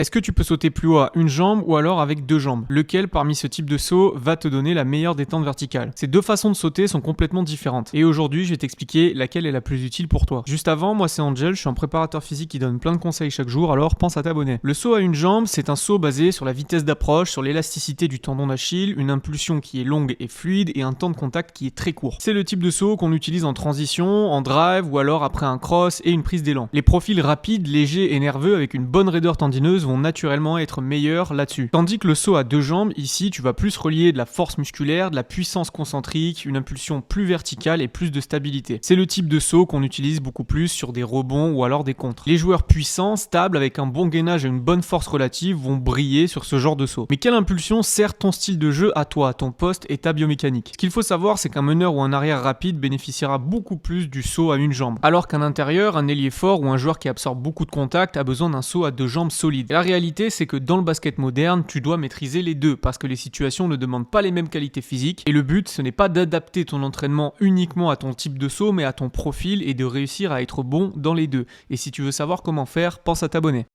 Est-ce que tu peux sauter plus haut à une jambe ou alors avec deux jambes? Lequel parmi ce type de saut va te donner la meilleure détente verticale? Ces deux façons de sauter sont complètement différentes. Et aujourd'hui, je vais t'expliquer laquelle est la plus utile pour toi. Juste avant, moi c'est Angel, je suis un préparateur physique qui donne plein de conseils chaque jour, alors pense à t'abonner. Le saut à une jambe, c'est un saut basé sur la vitesse d'approche, sur l'élasticité du tendon d'Achille, une impulsion qui est longue et fluide et un temps de contact qui est très court. C'est le type de saut qu'on utilise en transition, en drive ou alors après un cross et une prise d'élan. Les profils rapides, légers et nerveux avec une bonne raideur tendineuse vont naturellement être meilleurs là-dessus. Tandis que le saut à deux jambes, ici, tu vas plus relier de la force musculaire, de la puissance concentrique, une impulsion plus verticale et plus de stabilité. C'est le type de saut qu'on utilise beaucoup plus sur des rebonds ou alors des contres. Les joueurs puissants, stables, avec un bon gainage et une bonne force relative vont briller sur ce genre de saut. Mais quelle impulsion sert ton style de jeu à toi, à ton poste et ta biomécanique? Ce qu'il faut savoir, c'est qu'un meneur ou un arrière rapide bénéficiera beaucoup plus du saut à une jambe, alors qu'un intérieur, un ailier fort ou un joueur qui absorbe beaucoup de contact a besoin d'un saut à deux jambes solide. Et la réalité, c'est que dans le basket moderne, tu dois maîtriser les deux parce que les situations ne demandent pas les mêmes qualités physiques et le but, ce n'est pas d'adapter ton entraînement uniquement à ton type de saut mais à ton profil et de réussir à être bon dans les deux. Et si tu veux savoir comment faire, pense à t'abonner.